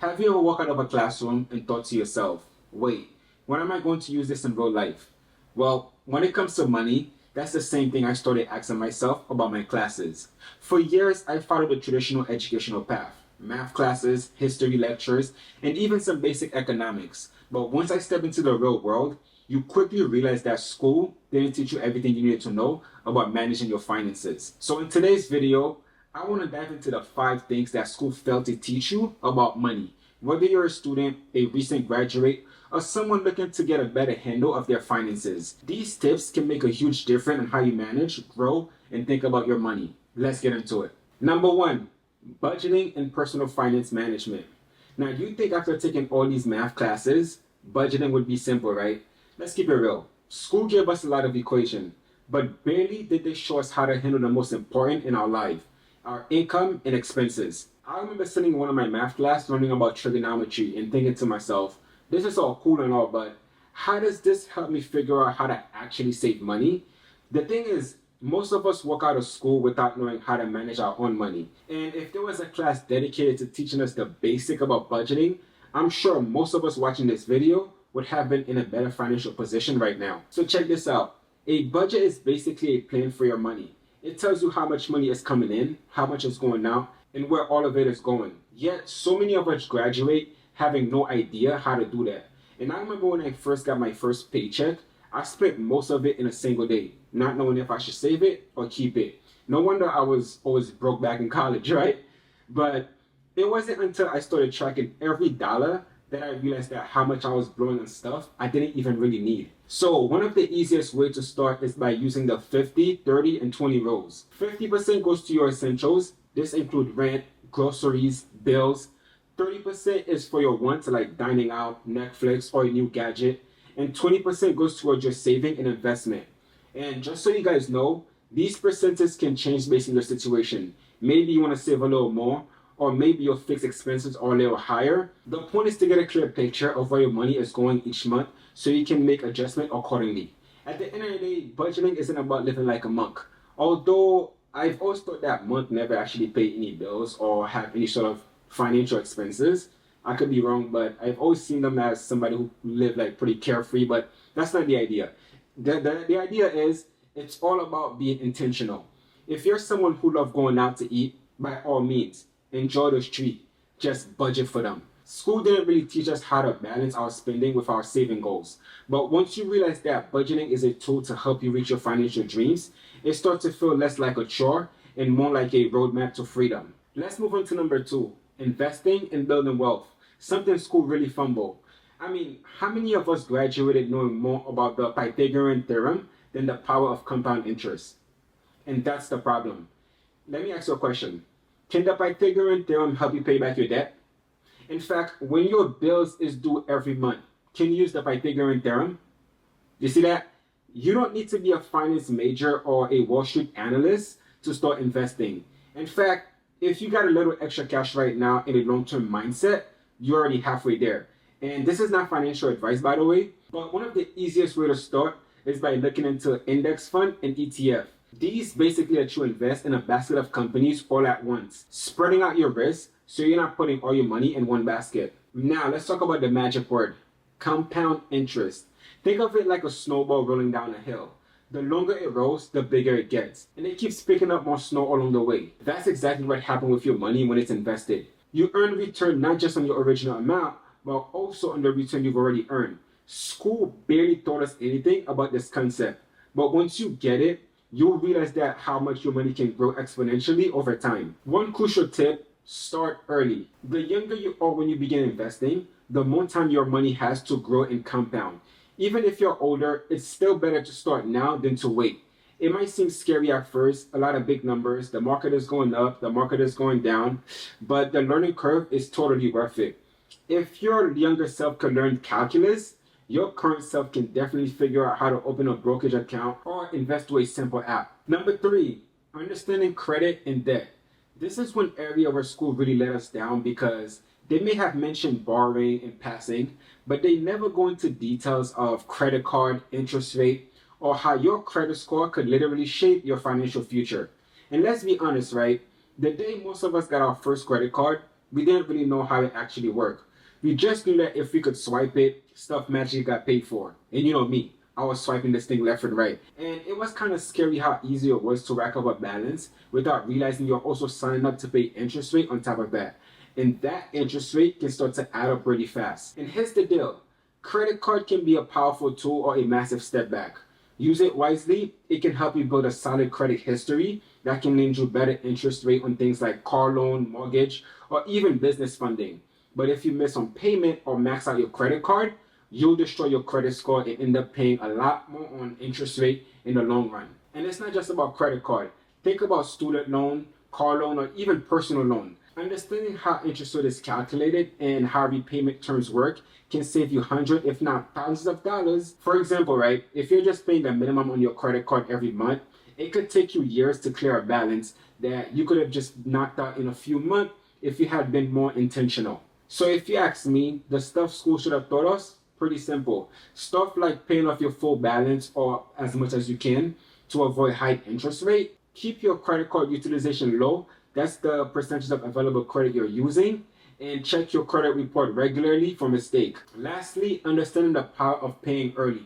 Have you ever walked out of a classroom and thought to yourself, wait, when am I going to use this in real life? Well, when it comes to money, that's the same thing I started asking myself about my classes. For years, I followed the traditional educational path, math classes, history lectures, and even some basic economics. But once I stepped into the real world, you quickly realize that school didn't teach you everything you needed to know about managing your finances. So in today's video, I want to dive into the 5 things that school failed to teach you about money. Whether you're a student, a recent graduate, or someone looking to get a better handle of their finances, these tips can make a huge difference in how you manage, grow, and think about your money. Let's get into it. Number 1, budgeting and personal finance management. Now, you think after taking all these math classes, budgeting would be simple, right? Let's keep it real. School gave us a lot of equation, but barely did they show us how to handle the most important in our life, our income and expenses. I remember sitting in one of my math class learning about trigonometry and thinking to myself, this is all cool and all, but how does this help me figure out how to actually save money? The thing is, most of us walk out of school without knowing how to manage our own money. And if there was a class dedicated to teaching us the basic about budgeting, I'm sure most of us watching this video would have been in a better financial position right now. So check this out. A budget is basically a plan for your money. It tells you how much money is coming in, how much is going out, and where all of it is going. Yet, so many of us graduate having no idea how to do that. And I remember when I first got my first paycheck, I spent most of it in a single day, not knowing if I should save it or keep it. No wonder I was always broke back in college, right? But it wasn't until I started tracking every dollar that I realized that how much I was blowing on stuff I didn't even really need. So one of the easiest ways to start is by using the 50, 30, and 20 rules. 50% goes to your essentials. This includes rent, groceries, bills. 30% is for your wants like dining out, Netflix, or a new gadget. And 20% goes towards your saving and investment. And just so you guys know, these percentages can change based on your situation. Maybe you want to save a little more, or maybe your fixed expenses are a little higher. The point is to get a clear picture of where your money is going each month so you can make adjustment accordingly. At the end of the day, budgeting isn't about living like a monk. Although I've always thought that monk never actually pay any bills or have any sort of financial expenses. I could be wrong, but I've always seen them as somebody who live like pretty carefree, but that's not the idea. The idea is it's all about being intentional. If you're someone who loves going out to eat, by all means, enjoy those treats. Just budget for them. School didn't really teach us how to balance our spending with our saving goals. But once you realize that budgeting is a tool to help you reach your financial dreams, it starts to feel less like a chore and more like a roadmap to freedom. Let's move on to number 2, investing and building wealth. Something school really fumbled. I mean, how many of us graduated knowing more about the Pythagorean theorem than the power of compound interest? And that's the problem. Let me ask you a question. Can the Pythagorean theorem help you pay back your debt? In fact, when your bills is due every month, can you use the Pythagorean theorem? You see that? You don't need to be a finance major or a Wall Street analyst to start investing. In fact, if you got a little extra cash right now in a long-term mindset, you're already halfway there. And this is not financial advice, by the way, but one of the easiest way to start is by looking into index fund and ETF. These basically let you invest in a basket of companies all at once, spreading out your risk so you're not putting all your money in one basket. Now, let's talk about the magic word, compound interest. Think of it like a snowball rolling down a hill. The longer it rolls, the bigger it gets, and it keeps picking up more snow along the way. That's exactly what happens with your money when it's invested. You earn return not just on your original amount, but also on the return you've already earned. School barely taught us anything about this concept, but once you get it, you'll realize that how much your money can grow exponentially over time. One crucial tip, start early. The younger you are when you begin investing, the more time your money has to grow and compound. Even if you're older, it's still better to start now than to wait. It might seem scary at first, a lot of big numbers, the market is going up, the market is going down, but the learning curve is totally worth it. If your younger self can learn calculus, your current self can definitely figure out how to open a brokerage account or invest through a simple app. Number 3, understanding credit and debt. This is one area where school really let us down because they may have mentioned borrowing in passing, but they never go into details of credit card, interest rate, or how your credit score could literally shape your financial future. And let's be honest, right? The day most of us got our first credit card, We didn't really know how it actually worked. We just knew that if we could swipe it, stuff magically got paid for. And you know me, I was swiping this thing left and right. And it was kind of scary how easy it was to rack up a balance without realizing you're also signing up to pay interest rate on top of that. And that interest rate can start to add up really fast. And here's the deal. Credit card can be a powerful tool or a massive step back. Use it wisely, it can help you build a solid credit history that can lend you better interest rate on things like car loan, mortgage, or even business funding. But if you miss on payment or max out your credit card, you'll destroy your credit score and end up paying a lot more on interest rate in the long run. And it's not just about credit card. Think about student loan, car loan, or even personal loan. Understanding how interest rate is calculated and how repayment terms work can save you hundreds, if not thousands of dollars. For example, right, if you're just paying the minimum on your credit card every month, it could take you years to clear a balance that you could have just knocked out in a few months if you had been more intentional. So if you ask me, the stuff school should have taught us, pretty simple. Stuff like paying off your full balance or as much as you can to avoid high interest rate. Keep your credit card utilization low. That's the percentage of available credit you're using. And check your credit report regularly for mistake. Lastly, understanding the power of paying early.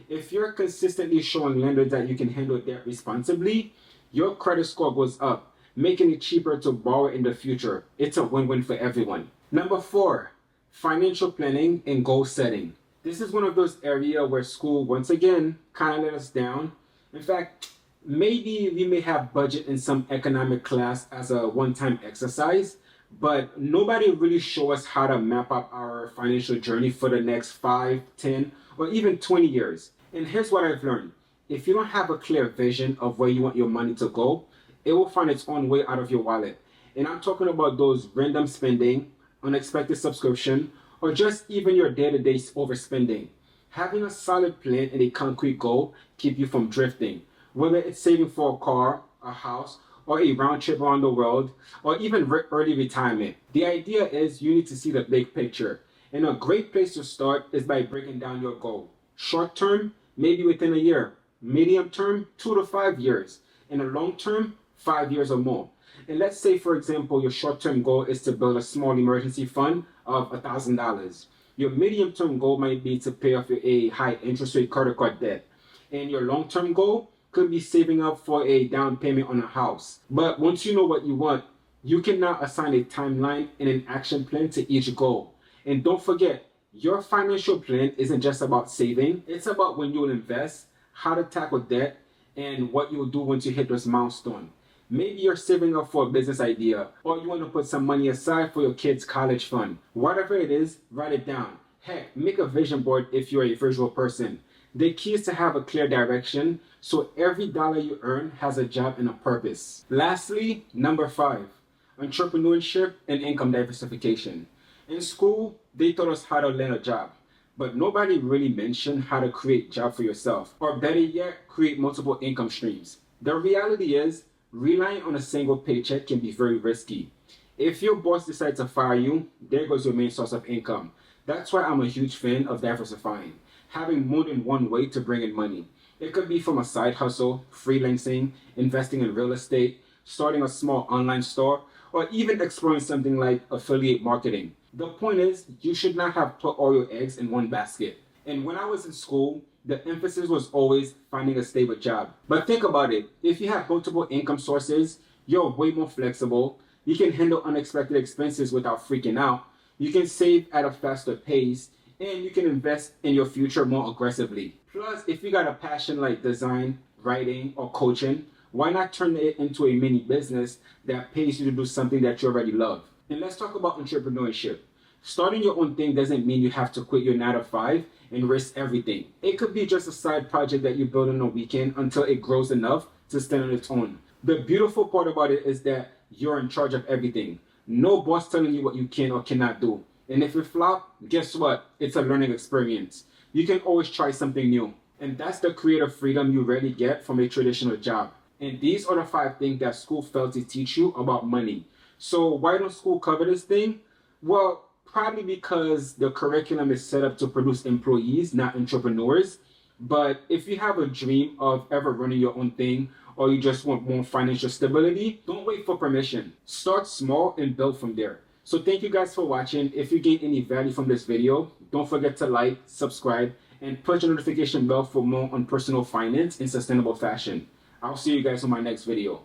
If you're consistently showing lenders that you can handle debt responsibly, your credit score goes up, making it cheaper to borrow in the future. It's a win-win for everyone. Number 4, financial planning and goal setting. This is one of those areas where school, once again, kind of let us down. In fact, maybe we may have budget in some economic class as a one-time exercise, but nobody really show us how to map up our financial journey for the next 5, 10, or even 20 years. And here's what I've learned. If you don't have a clear vision of where you want your money to go, it will find its own way out of your wallet. And I'm talking about those random spending, unexpected subscription, or just even your day-to-day overspending. Having a solid plan and a concrete goal keep you from drifting. Whether it's saving for a car, a house, or a round trip around the world, or even early retirement. The idea is you need to see the big picture. And a great place to start is by breaking down your goal. Short term, maybe within a year. Medium term, 2 to 5 years. And a long term, 5 years or more. And let's say, for example, your short-term goal is to build a small emergency fund of $1,000. Your medium-term goal might be to pay off a high interest rate credit card debt. And your long-term goal could be saving up for a down payment on a house. But once you know what you want, you can now assign a timeline and an action plan to each goal. And don't forget, your financial plan isn't just about saving. It's about when you'll invest, how to tackle debt, and what you'll do once you hit those milestones. Maybe you're saving up for a business idea, or you want to put some money aside for your kids' college fund. Whatever it is, write it down. Heck, make a vision board if you're a visual person. The key is to have a clear direction, so every dollar you earn has a job and a purpose. Lastly, number 5, entrepreneurship and income diversification. In school, they taught us how to land a job, but nobody really mentioned how to create a job for yourself, or better yet, create multiple income streams. The reality is, relying on a single paycheck can be very risky. If your boss decides to fire you, there goes your main source of income. That's why I'm a huge fan of diversifying, having more than one way to bring in money. It could be from a side hustle, freelancing, investing in real estate, starting a small online store, or even exploring something like affiliate marketing. The point is, you should not have put all your eggs in one basket. And when I was in school, the emphasis was always finding a stable job. But think about it. If you have multiple income sources, you're way more flexible. You can handle unexpected expenses without freaking out. You can save at a faster pace, and you can invest in your future more aggressively. Plus, if you got a passion like design, writing, or coaching, why not turn it into a mini business that pays you to do something that you already love? And let's talk about entrepreneurship. Starting your own thing doesn't mean you have to quit your 9 to 5 and risk everything. It could be just a side project that you build on a weekend until it grows enough to stand on its own. The beautiful part about it is that you're in charge of everything. No boss telling you what you can or cannot do. And if it flop, guess what? It's a learning experience. You can always try something new. And that's the creative freedom you rarely get from a traditional job. And these are the 5 things that school failed to teach you about money. So why don't school cover this thing? Well, probably because the curriculum is set up to produce employees, not entrepreneurs. But if you have a dream of ever running your own thing, or you just want more financial stability, don't wait for permission. Start small and build from there. So thank you guys for watching. If you gained any value from this video, don't forget to like, subscribe, and push the notification bell for more on personal finance in sustainable fashion. I'll see you guys on my next video.